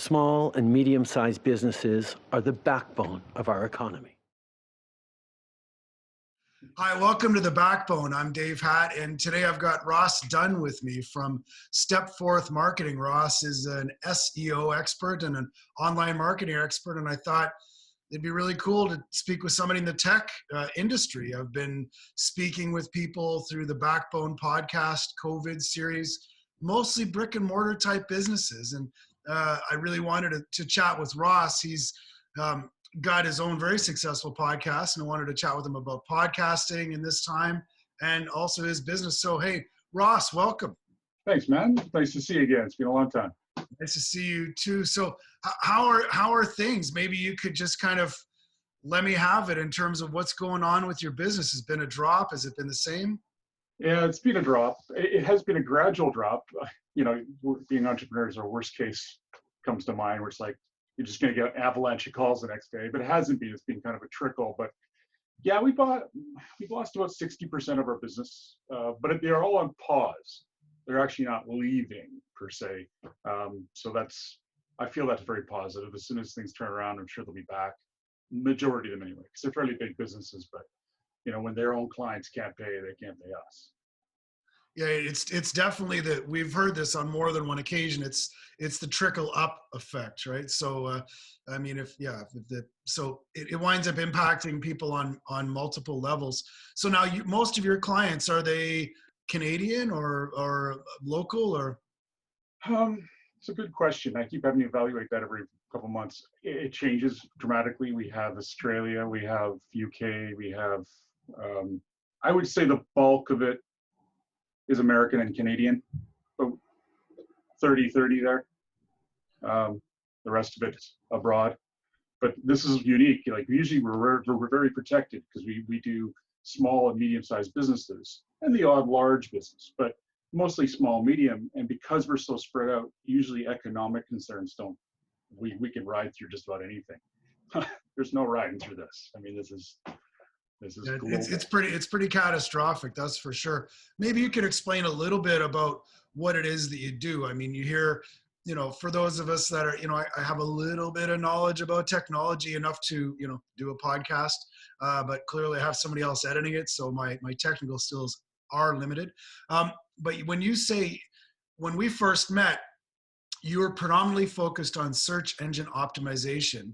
Small and medium-sized businesses are the backbone of our economy. Hi, welcome to the Backbone. I'm Dave Hatt, and today I've got Ross Dunn with me from Stepforth Marketing. Ross is an SEO expert and an online marketing expert, and I thought it'd be really cool to speak with somebody in the tech industry. I've been speaking with people through the Backbone podcast COVID series, mostly brick and mortar type businesses, and I really wanted to chat with Ross. He's got his own very successful podcast, and I wanted to chat with him about podcasting in this time and also his business. So, hey, Ross, welcome. Thanks, man. Nice to see you again. It's been a long time. Nice to see you too. So how are things? Maybe you could just kind of let me have it in terms of what's going on with your business. Has it been a drop? Has it been the same? Yeah, it's been a drop. It has been a gradual drop. You know, being entrepreneurs, our worst case comes to mind, where it's like, you're just going to get avalanche of calls the next day, but it hasn't been. It's been kind of a trickle. But yeah, we've lost about 60% of our business, but they're all on pause. They're actually not leaving per se. So I feel that's very positive. As soon as things turn around, I'm sure they'll be back. Majority of them anyway, because they're fairly big businesses. But you know, when their own clients can't pay, they can't pay us. Yeah, it's definitely that. We've heard this on more than one occasion. It's the trickle up effect, right? So, I mean, so it winds up impacting people on multiple levels. So now, most of your clients, are they Canadian or local or? It's a good question. I keep having to evaluate that every couple months. It changes dramatically. We have Australia, we have UK, we have. I would say the bulk of it is American and Canadian, but 30-30 there. The rest of it abroad. But this is unique. Like usually we're very protected because we do small and medium-sized businesses and the odd large business, but mostly small, medium. And because we're so spread out, usually economic concerns we can ride through just about anything. There's no riding through this. I mean, this is yeah, it's pretty catastrophic, that's for sure. Maybe you could explain a little bit about what it is that you do. I mean, you hear, you know, for those of us that are, you know, I have a little bit of knowledge about technology, enough to, you know, do a podcast, but clearly I have somebody else editing it, so my technical skills are limited. But when we first met, you were predominantly focused on search engine optimization,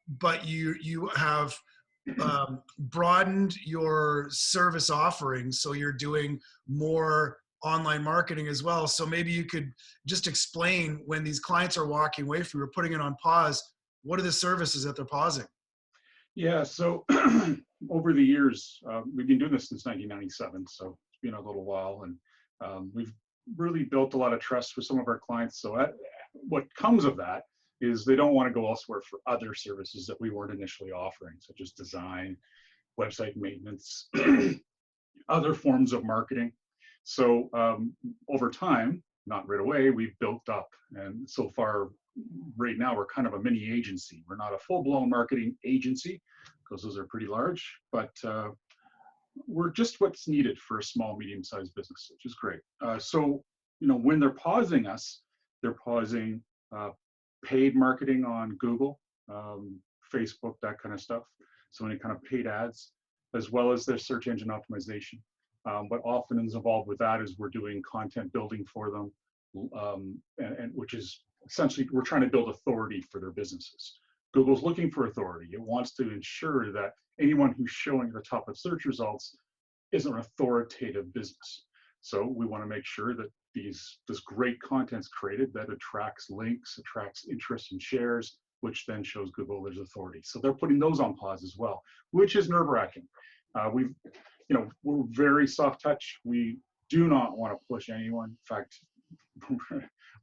but you have broadened your service offerings, so you're doing more online marketing as well. So maybe you could just explain, when these clients are walking away from you or putting it on pause, what are the services that they're pausing? Yeah, so over the years, we've been doing this since 1997, so it's been a little while, and we've really built a lot of trust with some of our clients. So what comes of that is they don't want to go elsewhere for other services that we weren't initially offering, such as design, website maintenance, other forms of marketing. So over time, not right away, we've built up. And so far, right now, we're kind of a mini agency. We're not a full-blown marketing agency, because those are pretty large, but we're just what's needed for a small, medium-sized business, which is great. So, you know, when they're pausing us, they're pausing paid marketing on Google, Facebook, that kind of stuff. So any kind of paid ads, as well as their search engine optimization. What often is involved with that is we're doing content building for them, and which is essentially, we're trying to build authority for their businesses. Google's looking for authority. It wants to ensure that anyone who's showing at the top of search results is an authoritative business. So we want to make sure that this great content's created that attracts links, attracts interest and shares, which then shows Google there's authority. So they're putting those on pause as well, which is nerve-wracking. We're very soft touch. We do not want to push anyone. In fact,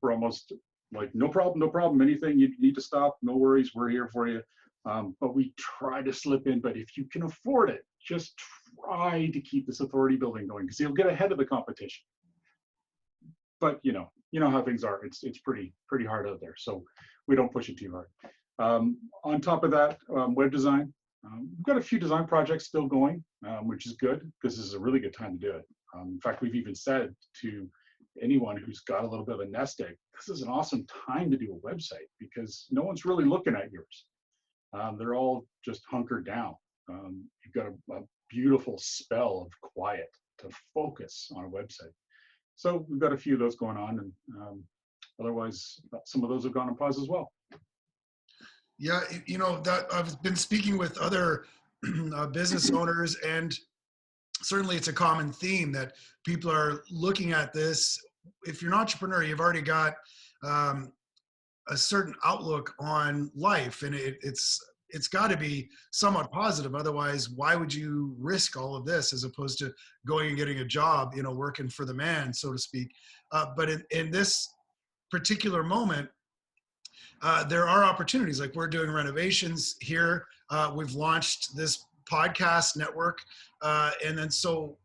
we're almost like, no problem, anything you need to stop, no worries, we're here for you. But we try to slip in, but if you can afford it, just try to keep this authority building going, because you'll get ahead of the competition. But you know how things are. It's pretty hard out there, so we don't push it too hard. On top of that, web design. We've got a few design projects still going, which is good, because this is a really good time to do it. In fact, we've even said to anyone who's got a little bit of a nest egg, this is an awesome time to do a website because no one's really looking at yours. They're all just hunkered down. You've got a beautiful spell of quiet to focus on a website. So we've got a few of those going on, and otherwise some of those have gone on pause as well. Yeah, that I've been speaking with other business owners, and certainly it's a common theme that people are looking at this. If you're an entrepreneur, you've already got a certain outlook on life, and it's got to be somewhat positive. Otherwise, why would you risk all of this as opposed to going and getting a job, working for the man, so to speak? But in this particular moment, there are opportunities. Like, we're doing renovations here. We've launched this podcast network. And then so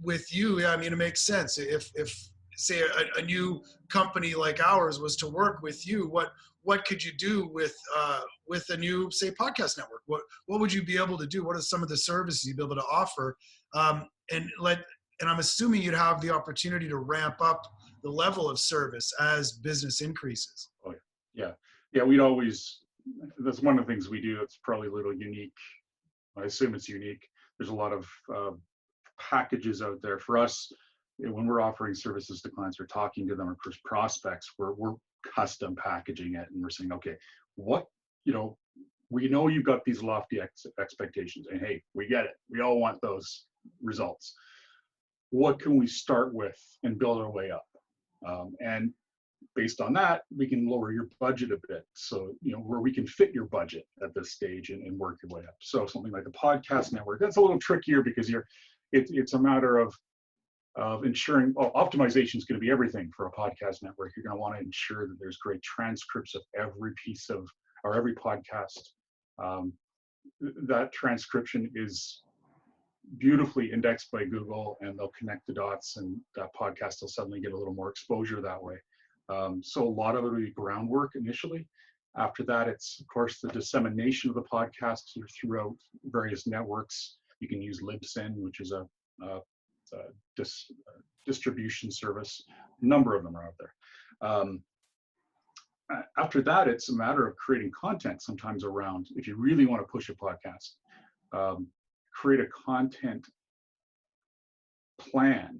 with you, it makes sense. If say a new company like ours was to work with you, what could you do with a new, say, podcast network? What would you be able to do? What are some of the services you'd be able to offer? And I'm assuming you'd have the opportunity to ramp up the level of service as business increases. Oh, yeah. Yeah, we'd always, that's one of the things we do that's probably a little unique. I assume it's unique. There's a lot of packages out there for us. When we're offering services to clients, we're talking to them or prospects, we're custom packaging it, and we're saying, okay, what, we know you've got these lofty expectations, and hey, we get it. We all want those results. What can we start with and build our way up? And based on that, we can lower your budget a bit. So, where we can fit your budget at this stage and work your way up. So something like the podcast network, that's a little trickier because it's a matter of ensuring, optimization is going to be everything for a podcast network. You're going to want to ensure that there's great transcripts of every piece of, or every podcast. That transcription is beautifully indexed by Google, and they'll connect the dots, and that podcast will suddenly get a little more exposure that way. So a lot of it will be groundwork initially. After that, it's, of course, the dissemination of the podcast throughout various networks. You can use Libsyn, which is a distribution service. A number of them are out there. After that, it's a matter of creating content sometimes around, if you really want to push a podcast, create a content plan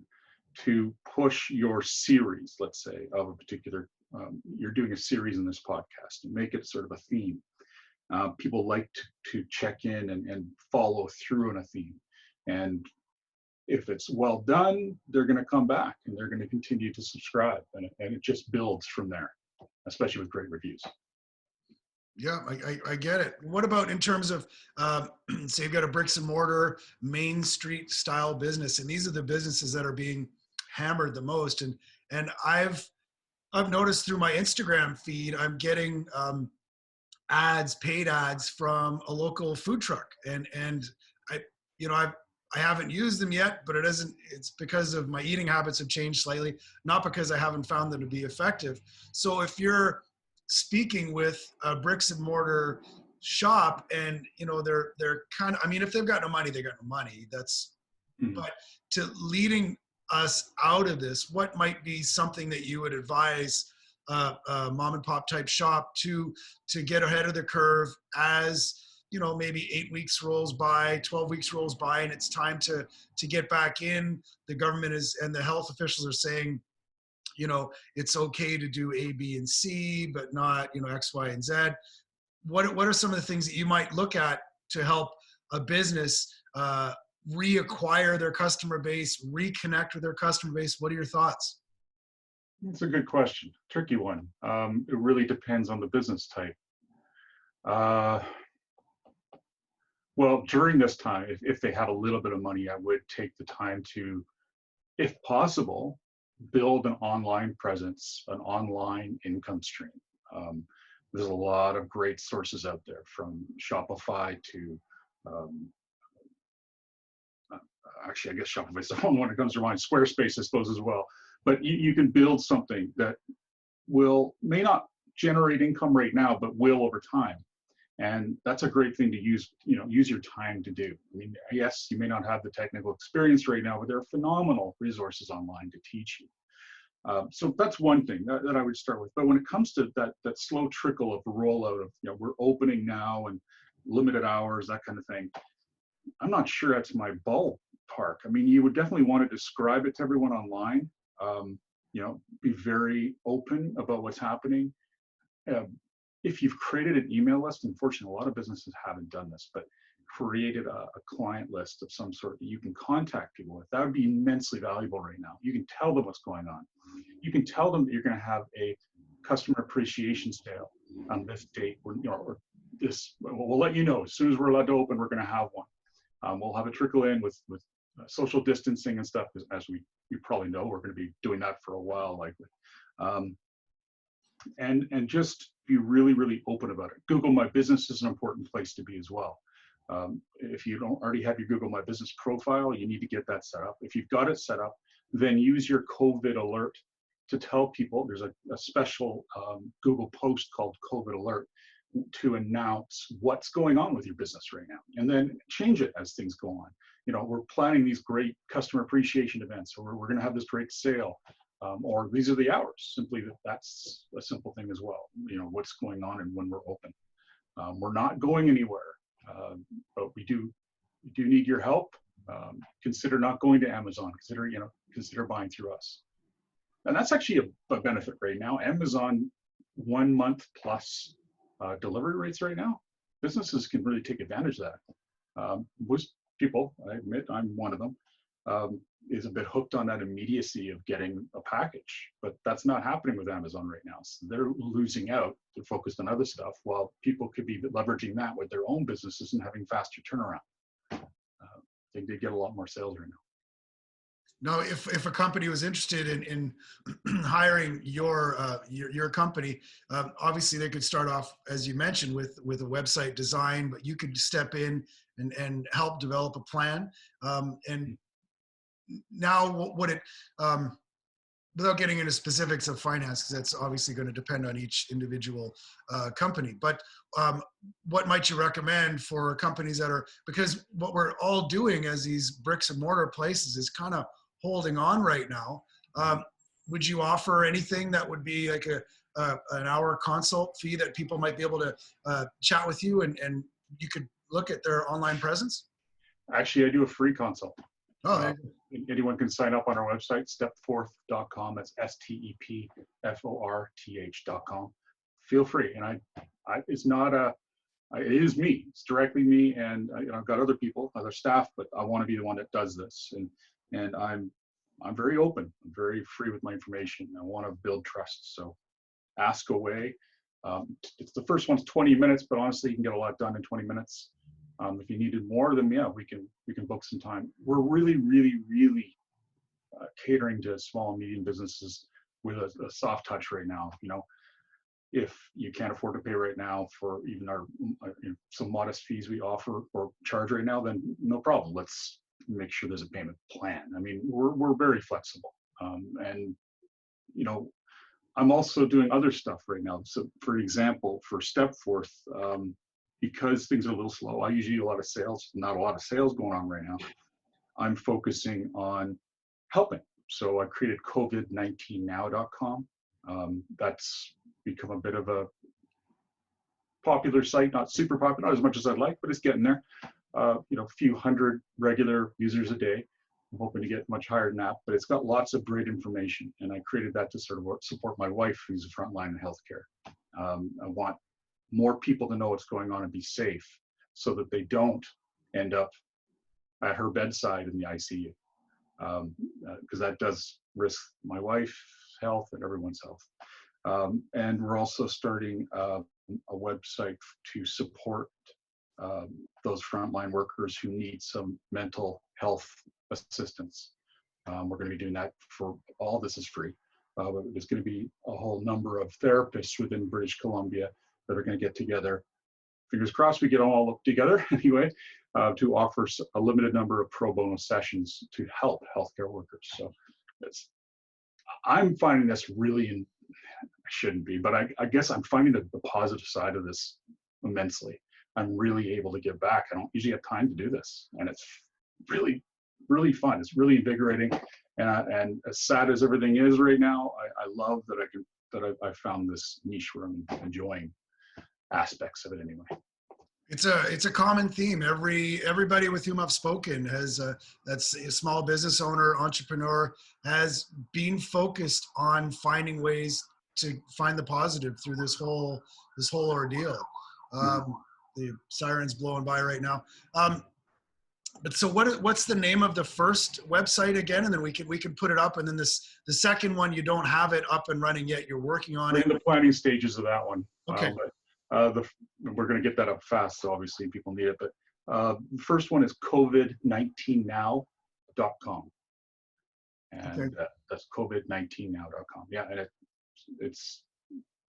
to push your series, let's say, of a particular, you're doing a series in this podcast, and make it sort of a theme. People like to check in and follow through on a theme. And if it's well done, they're going to come back and they're going to continue to subscribe. And it just builds from there, especially with great reviews. Yeah, I get it. What about in terms of, say you've got a bricks and mortar Main Street style business, and these are the businesses that are being hammered the most. And I've noticed through my Instagram feed, I'm getting paid ads from a local food truck, and I haven't used them yet, but it's because of my eating habits have changed slightly, not because I haven't found them to be effective. So if you're speaking with a bricks and mortar shop, and they're kind of, if they've got no money, they got no money. That's but to leading us out of this, what might be something that you would advise a mom and pop type shop to get ahead of the curve as maybe 8 weeks rolls by, 12 weeks rolls by, and it's time to get back in? The government and the health officials are saying, it's okay to do A, B, and C, but not, X, Y, and Z. What are some of the things that you might look at to help a business reacquire their customer base, reconnect with their customer base? What are your thoughts? That's a good question. Tricky one. It really depends on the business type. Well, during this time, if they have a little bit of money, I would take the time to, if possible, build an online presence, an online income stream. There's a lot of great sources out there, from Shopify to, actually, I guess Shopify is the one that comes to mind, Squarespace, I suppose, as well. But you can build something that may not generate income right now, but will over time. And that's a great thing to use your time to do. Yes, you may not have the technical experience right now, but there are phenomenal resources online to teach you. So that's one thing that I would start with. But when it comes to that slow trickle of the rollout of, we're opening now and limited hours, that kind of thing, I'm not sure that's my ballpark. I mean, you would definitely want to describe it to everyone online. Be very open about what's happening. If you've created an email list, unfortunately, a lot of businesses haven't done this, but created a client list of some sort that you can contact people with, that would be immensely valuable right now. You can tell them what's going on. You can tell them that you're going to have a customer appreciation sale on this date, or this. We'll let you know as soon as we're allowed to open. We're going to have one. We'll have a trickle in with social distancing and stuff, as we probably know. We're going to be doing that for a while, likely. And just be really, really open about it. Google My Business is an important place to be as well. If you don't already have your Google My Business profile, you need to get that set up. If you've got it set up, then use your COVID alert to tell people. There's a special Google post called COVID alert to announce what's going on with your business right now, and then change it as things go on. We're planning these great customer appreciation events, or we're going to have this great sale, or these are the hours. Simply that's a simple thing as well. What's going on and when we're open. We're not going anywhere, but we do need your help. Consider not going to Amazon. Consider buying through us. And that's actually a benefit right now. Amazon 1 month plus delivery rates right now. Businesses can really take advantage of that. Most people, I admit, I'm one of them, is a bit hooked on that immediacy of getting a package, but that's not happening with Amazon right now. So they're losing out. They're focused on other stuff, while people could be leveraging that with their own businesses and having faster turnaround. They get a lot more sales right now. Now, if a company was interested in hiring your company, obviously they could start off, as you mentioned, with a website design, but you could step in and help develop a plan. And now, without getting into specifics of finance, because that's obviously going to depend on each individual company, but what might you recommend for companies that are, because what we're all doing as these bricks and mortar places is kind of holding on right now. Would you offer anything that would be like an hour consult fee that people might be able to chat with you, and you could look at their online presence? Actually, I do a free consult. Oh, anyone can sign up on our website, stepforth.com. That's STEPFORTH.com. Feel free. And it's not it is me. It's directly me. And I've got other people, other staff, but I want to be the one that does this. And I'm very open. I'm very free with my information. I want to build trust. So ask away. It's the first one's 20 minutes, but honestly, you can get a lot done in 20 minutes. If you needed more, then yeah, we can book some time. We're really, really, really catering to small and medium businesses with a soft touch right now. If you can't afford to pay right now for even our some modest fees we offer or charge right now, then no problem. Let's make sure there's a payment plan. I mean, we're very flexible, and I'm also doing other stuff right now. So, for example, for Stepforth, because things are a little slow, I usually do a lot of sales. Not a lot of sales going on right now. I'm focusing on helping. So I created COVID19now.com. That's become a bit of a popular site, not super popular, not as much as I'd like, but it's getting there. A few hundred regular users a day. I'm hoping to get much higher than that, but it's got lots of great information. And I created that to sort of support my wife, who's a frontline in healthcare. I want more people to know what's going on and be safe, so that they don't end up at her bedside in the ICU, because that does risk my wife's health and everyone's health. And we're also starting a website to support those frontline workers who need some mental health assistance. We're going to be doing that for all. This is free. There's going to be a whole number of therapists within British Columbia that are going to get together. Fingers crossed we get all up together anyway, to offer a limited number of pro bono sessions to help healthcare workers. So I'm finding this really, I shouldn't be, but I guess I'm finding the positive side of this immensely. I'm really able to give back. I don't usually have time to do this, and it's really really fun. It's really invigorating. And as sad as everything is right now, I love that I found this niche where I'm enjoying aspects of it anyway. It's a common theme. Everybody with whom I've spoken has that's a small business owner, entrepreneur, has been focused on finding ways to find the positive through this whole ordeal. The siren's blowing by right now. But so what's the name of the first website again? And then we can put it up. And then the second one, you don't have it up and running yet. You're working on it. We're in the planning stages of that one. Okay. We're going to get that up fast, so obviously people need it. But the first one is covid19now.com, and Okay. that's covid19now.com. Yeah, and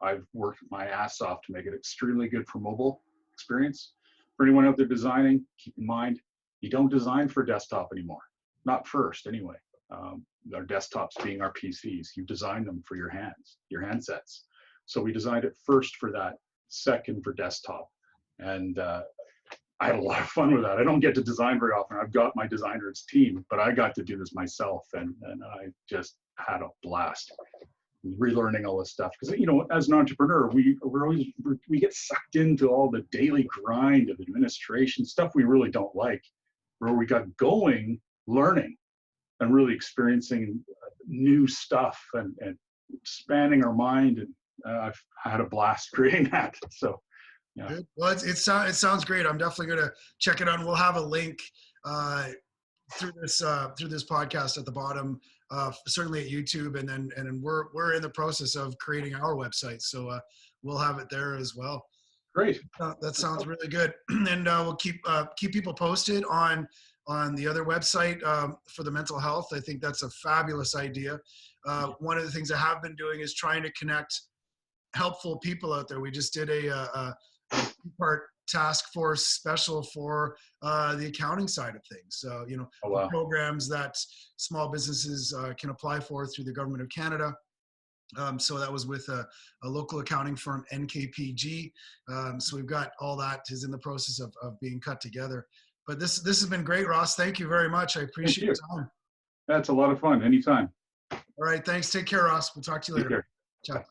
I've worked my ass off to make it extremely good for mobile experience. For anyone out there designing, keep in mind you don't design for desktop anymore. Not first, anyway. Our desktops being our PCs, you design them for your handsets. So we designed it first for that, second for desktop. And I had a lot of fun with that. I don't get to design very often. I've got my designer's team, but I got to do this myself, and I just had a blast relearning all this stuff. Because, you know, as an entrepreneur, we get sucked into all the daily grind of administration, stuff we really don't like, where we got going, learning, and really experiencing new stuff and expanding our mind. And I've had a blast creating that. So, yeah. Good. Well, it sounds great. I'm definitely going to check it out. And we'll have a link through this podcast at the bottom, certainly at YouTube, and we're in the process of creating our website, so we'll have it there as well. Great. That sounds really good. And we'll keep people posted on the other website for the mental health. I think that's a fabulous idea. One of the things I have been doing is trying to connect helpful people out there. We just did a two-part task force special for the accounting side of things. So, you know, Oh, wow. programs that small businesses can apply for through the Government of Canada. So that was with a local accounting firm, NKPG. So we've got all that is in the process of being cut together. But this has been great, Ross. Thank you very much. I appreciate your time. That's a lot of fun. Anytime. All right. Thanks. Take care, Ross. We'll talk to you later. Take care. Ciao.